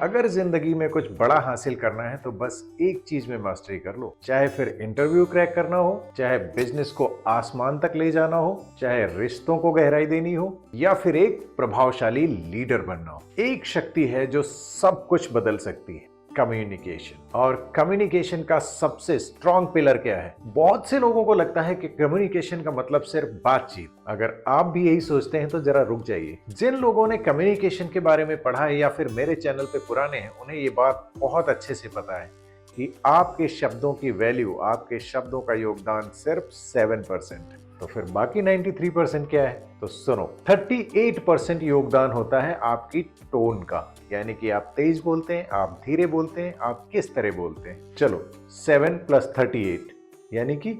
अगर जिंदगी में कुछ बड़ा हासिल करना है तो बस एक चीज में मास्टरी कर लो। चाहे फिर इंटरव्यू क्रैक करना हो, चाहे बिजनेस को आसमान तक ले जाना हो, चाहे रिश्तों को गहराई देनी हो, या फिर एक प्रभावशाली लीडर बनना हो। एक शक्ति है जो सब कुछ बदल सकती है, कम्युनिकेशन। और कम्युनिकेशन का सबसे स्ट्रॉन्ग पिलर क्या है? बहुत से लोगों को लगता है कि कम्युनिकेशन का मतलब सिर्फ बातचीत। अगर आप भी यही सोचते हैं तो जरा रुक जाइए। जिन लोगों ने कम्युनिकेशन के बारे में पढ़ा है या फिर मेरे चैनल पे पुराने हैं, उन्हें ये बात बहुत अच्छे से पता है कि आपके शब्दों की वैल्यू, आपके शब्दों का योगदान सिर्फ 7%। तो फिर बाकी 93% क्या है? तो सुनो, 38% योगदान होता है आपकी टोन का। यानी कि आप तेज बोलते हैं, आप धीरे बोलते हैं, आप किस तरह बोलते हैं। चलो 7 + 38 यानी कि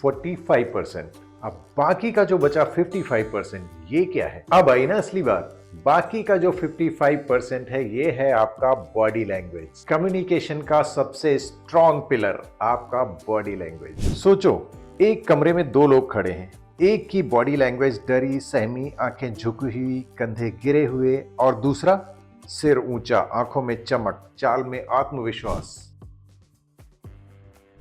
45%। अब बाकी का जो बचा 55%, ये क्या है? अब आई ना असली बात। बाकी का जो 55% है, ये है आपका बॉडी लैंग्वेज। कम्युनिकेशन का सबसे स्ट्रॉन्ग पिलर आपका बॉडी लैंग्वेज। सोचो, एक कमरे में दो लोग खड़े हैं। एक की बॉडी लैंग्वेज डरी, सहमी, आंखें झुकी हुई, कंधे गिरे हुए, और दूसरा सिर ऊंचा, आंखों में चमक, चाल में आत्मविश्वास।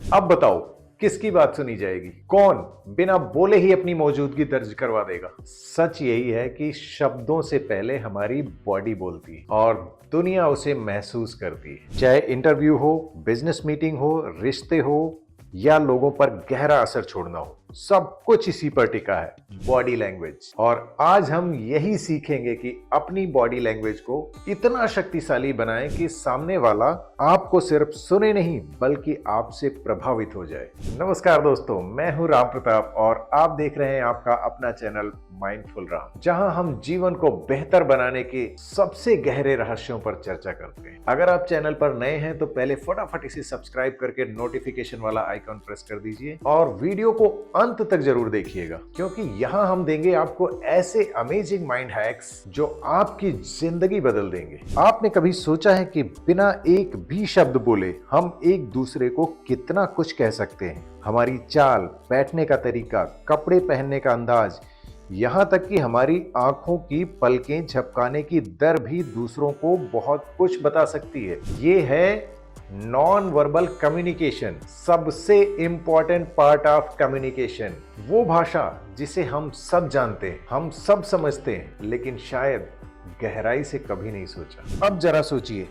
अब बताओ, किसकी बात सुनी जाएगी? कौन बिना बोले ही अपनी मौजूदगी दर्ज करवा देगा? सच यही है कि शब्दों से पहले हमारी बॉडी बोलती है और दुनिया उसे महसूस करती है। चाहे इंटरव्यू हो, बिजनेस मीटिंग हो, रिश्ते हो, या लोगों पर गहरा असर छोड़ना हो, सब कुछ इसी पर टिका है, बॉडी लैंग्वेज। और आज हम यही सीखेंगे कि अपनी बॉडी लैंग्वेज को इतना शक्तिशाली बनाएं कि सामने वाला आपको सिर्फ सुने नहीं बल्कि आपसे प्रभावित हो जाए। नमस्कार दोस्तों, मैं हूं राम प्रताप और आप देख रहे हैं आपका अपना चैनल माइंडफुल राम, जहां हम जीवन को बेहतर बनाने के सबसे गहरे रहस्यों पर चर्चा करते हैं। अगर आप चैनल पर नए हैं तो पहले फटाफट इसे सब्सक्राइब करके नोटिफिकेशन वाला आइकॉन प्रेस कर दीजिए और वीडियो को अंत तक जरूर देखिएगा, क्योंकि यहां हम देंगे आपको ऐसे अमेजिंग माइंड हैक्स जो आपकी जिंदगी बदल देंगे। आपने कभी सोचा है कि बिना एक भी शब्द बोले हम एक दूसरे को कितना कुछ कह सकते हैं? हमारी चाल, बैठने का तरीका, कपड़े पहनने का अंदाज, यहां तक कि हमारी आंखों की पलकें झपकाने की दर भी दूसरों को बहुत कुछ बता सकती है। ये है नॉन वर्बल कम्युनिकेशन, सबसे इंपॉर्टेंट पार्ट ऑफ कम्युनिकेशन। वो भाषा जिसे हम सब जानते हैं, हम सब समझते हैं, लेकिन शायद गहराई से कभी नहीं सोचा। अब जरा सोचिए,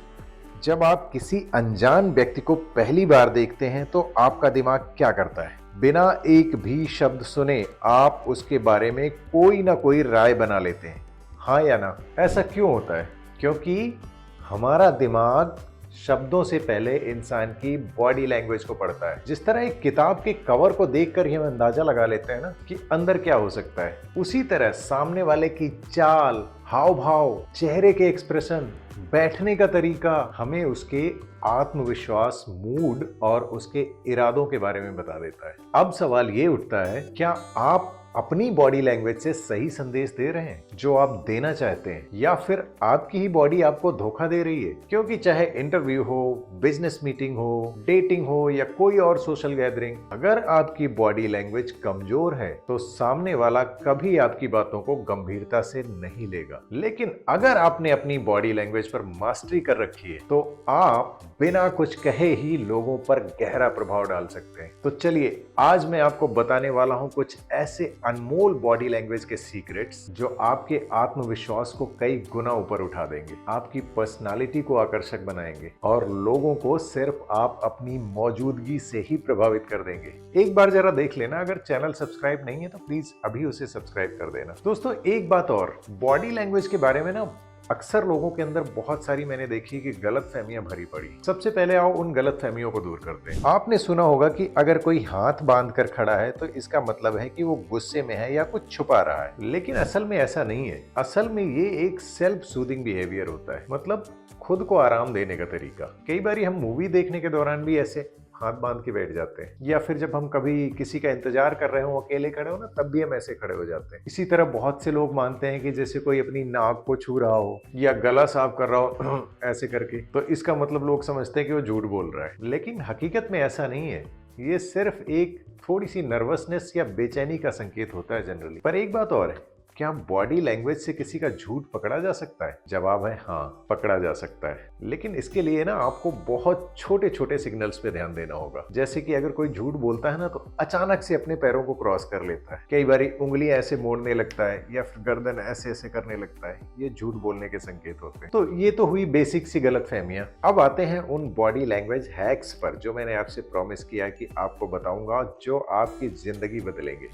जब आप किसी अनजान व्यक्ति को पहली बार देखते हैं तो आपका दिमाग क्या करता है? बिना एक भी शब्द सुने आप उसके बारे में कोई ना कोई राय बना लेते हैं, हाँ या ना? ऐसा क्यों होता है? क्योंकि हमारा दिमाग शब्दों से पहले इंसान की बॉडी लैंग्वेज को पढ़ता है। जिस तरह एक किताब के कवर को देखकर ही हम अंदाजा लगा लेते हैं ना कि अंदर क्या हो सकता है, उसी तरह सामने वाले की चाल, हाव भाव, चेहरे के एक्सप्रेशन, बैठने का तरीका हमें उसके आत्मविश्वास, मूड और उसके इरादों के बारे में बता देता है। अब सवाल ये उठता है, क्या आप अपनी बॉडी लैंग्वेज से सही संदेश दे रहे हैं जो आप देना चाहते हैं, या फिर आपकी ही बॉडी आपको धोखा दे रही है? क्योंकि चाहे इंटरव्यू हो, बिजनेस मीटिंग हो, डेटिंग हो या कोई और सोशल गैदरिंग, अगर आपकी बॉडी लैंग्वेज कमजोर है तो सामने वाला कभी आपकी बातों को गंभीरता से नहीं लेगा। लेकिन अगर आपने अपनी बॉडी लैंग्वेज पर मास्टरी कर रखी है तो आप बिना कुछ कहे ही लोगों पर गहरा प्रभाव डाल सकते हैं। तो चलिए, आज मैं आपको बताने वाला हूं कुछ ऐसे अनमोल बॉडी लैंग्वेज के सीक्रेट्स जो आपके आत्मविश्वास को कई गुना ऊपर उठा देंगे, आपकी पर्सनालिटी को आकर्षक बनाएंगे और लोगों को सिर्फ आप अपनी मौजूदगी से ही प्रभावित कर देंगे। एक बार जरा देख लेना, अगर चैनल सब्सक्राइब नहीं है तो प्लीज अभी उसे सब्सक्राइब कर देना। दोस्तों, एक बात और, बॉडी लैंग्वेज के बारे में ना अक्सर लोगों के अंदर बहुत सारी मैंने देखी कि गलतफहमियां भरी पड़ी। सबसे पहले आओ उन गलतफहमियों को दूर करते हैं। आपने सुना होगा कि अगर कोई हाथ बांध कर खड़ा है तो इसका मतलब है कि वो गुस्से में है या कुछ छुपा रहा है, लेकिन असल में ऐसा नहीं है। असल में ये एक सेल्फ सूदिंग बिहेवियर होता है, मतलब खुद को आराम देने का तरीका। कई बार हम मूवी देखने के दौरान भी ऐसे हाथ बांध के बैठ जाते हैं, या फिर जब हम कभी किसी का इंतजार कर रहे हो, अकेले खड़े हो ना, तब भी हम ऐसे खड़े हो जाते हैं। इसी तरह बहुत से लोग मानते हैं कि जैसे कोई अपनी नाक को छू रहा हो या गला साफ कर रहा हो ऐसे करके, तो इसका मतलब लोग समझते हैं कि वो झूठ बोल रहा है। लेकिन हकीकत में ऐसा नहीं है, ये सिर्फ एक थोड़ी सी नर्वसनेस या बेचैनी का संकेत होता है जनरली। पर एक बात और है, क्या बॉडी लैंग्वेज से किसी का झूठ पकड़ा जा सकता है? जवाब है हाँ, पकड़ा जा सकता है, लेकिन इसके लिए ना आपको बहुत छोटे छोटे सिग्नल्स पे ध्यान देना होगा। जैसे कि अगर कोई झूठ बोलता है ना तो अचानक से अपने पैरों को क्रॉस कर लेता है, कई बार उंगलियां ऐसे मोड़ने लगता है या फिर गर्दन ऐसे ऐसे करने लगता है, ये झूठ बोलने के संकेत होते हैं। तो ये तो हुई बेसिक सी गलतफहमियां। अब आते हैं उन बॉडी लैंग्वेज हैक्स पर जो मैंने आपसे प्रॉमिस किया कि आपको बताऊंगा, जो आपकी जिंदगी बदलेंगे।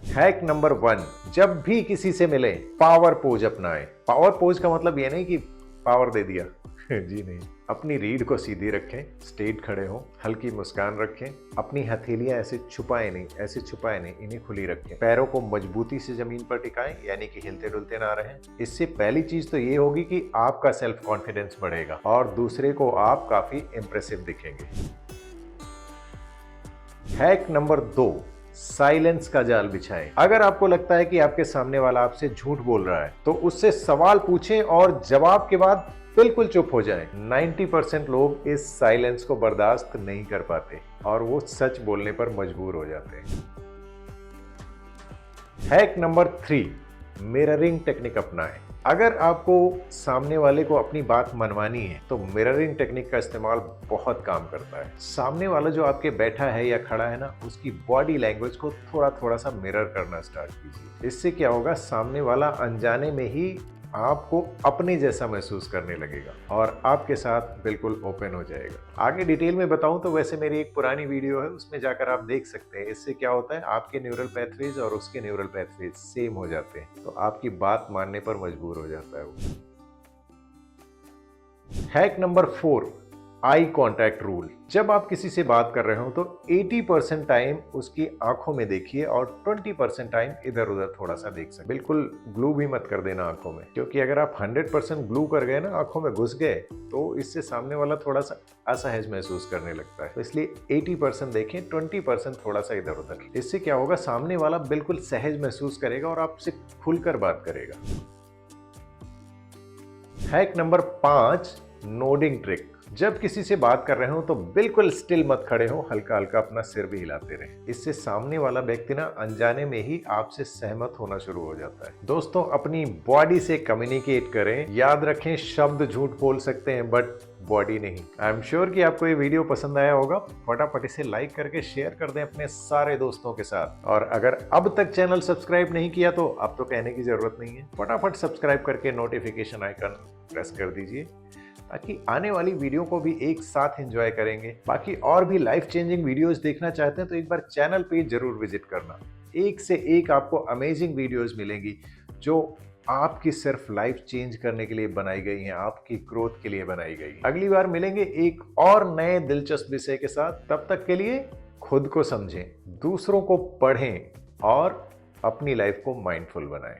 हैक नंबर 1, जब भी किसी से मिले पावर पोज अपनाएं। पावर पोज का मतलब ये नहीं कि पावर दे दिया जी नहीं, अपनी रीढ़ को सीधी रखें, स्ट्रेट खड़े हों, हल्की मुस्कान रखें, अपनी हथेलियां ऐसे छुपाए नहीं, ऐसे छुपाए नहीं, इन्हें खुली रखें, पैरों को मजबूती से जमीन पर टिकाएं, यानी कि हिलते डुलते ना रहें। इससे पहली चीज तो ये होगी कि आपका सेल्फ कॉन्फिडेंस बढ़ेगा और दूसरे को आप काफी इंप्रेसिव दिखेंगे। हैक नंबर 2, साइलेंस का जाल बिछाएं। अगर आपको लगता है कि आपके सामने वाला आपसे झूठ बोल रहा है तो उससे सवाल पूछें और जवाब के बाद बिल्कुल चुप हो जाएं। 90% लोग इस साइलेंस को बर्दाश्त नहीं कर पाते और वो सच बोलने पर मजबूर हो जाते हैं। हैक नंबर 3, मिररिंग टेक्निक अपनाएं। अगर आपको सामने वाले को अपनी बात मनवानी है तो मिररिंग टेक्निक का इस्तेमाल बहुत काम करता है। सामने वाला जो आपके बैठा है या खड़ा है ना, उसकी बॉडी लैंग्वेज को थोड़ा थोड़ा सा मिरर करना स्टार्ट कीजिए। इससे क्या होगा, सामने वाला अनजाने में ही आपको अपने जैसा महसूस करने लगेगा और आपके साथ बिल्कुल ओपन हो जाएगा। आगे डिटेल में बताऊं तो वैसे मेरी एक पुरानी वीडियो है, उसमें जाकर आप देख सकते हैं। इससे क्या होता है, आपके न्यूरल पैथवेज और उसके न्यूरल पैथवेज सेम हो जाते हैं, तो आपकी बात मानने पर मजबूर हो जाता है वो। Hack number 4, eye contact rule. जब आप किसी से बात कर रहे हो तो 80% टाइम उसकी आंखों में देखिए और 20% टाइम इधर उधर थोड़ा सा देख सकते। बिल्कुल ग्लू भी मत कर देना आंखों में, क्योंकि अगर आप 100% ग्लू कर गए ना, आंखों में घुस गए, तो इससे सामने वाला थोड़ा सा असहज महसूस करने लगता है। तो इसलिए 80% देखें, 20% थोड़ा सा इधर उधर। इससे क्या होगा, सामने वाला बिल्कुल सहज महसूस करेगा और आपसे खुलकर बात करेगा। Hack number 5, nodding trick. जब किसी से बात कर रहे हो तो बिल्कुल स्टिल मत खड़े हो, हल्का हल्का अपना सिर भी हिलाते रहें। इससे सामने वाला व्यक्ति ना अनजाने में ही आपसे सहमत होना शुरू हो जाता है। दोस्तों, अपनी बॉडी से कम्युनिकेट करें। याद रखें, शब्द झूठ बोल सकते हैं बट बॉडी नहीं। आई एम श्योर कि आपको ये वीडियो पसंद आया होगा। फटाफट इसे लाइक करके शेयर कर दें अपने सारे दोस्तों के साथ। और अगर अब तक चैनल सब्सक्राइब नहीं किया तो अब तो कहने की जरूरत नहीं है, फटाफट सब्सक्राइब करके नोटिफिकेशन आइकन प्रेस कर दीजिए, ताकि आने वाली वीडियो को भी एक साथ एंजॉय करेंगे। बाकी और भी लाइफ चेंजिंग वीडियोस देखना चाहते हैं तो एक बार चैनल पे जरूर विजिट करना। एक से एक आपको अमेजिंग वीडियोस मिलेंगी जो आपकी सिर्फ लाइफ चेंज करने के लिए बनाई गई हैं, आपकी ग्रोथ के लिए बनाई गई हैं। अगली बार मिलेंगे एक और नए दिलचस्प विषय के साथ। तब तक के लिए खुद को समझें, दूसरों को पढ़ें और अपनी लाइफ को माइंडफुल बनाएं।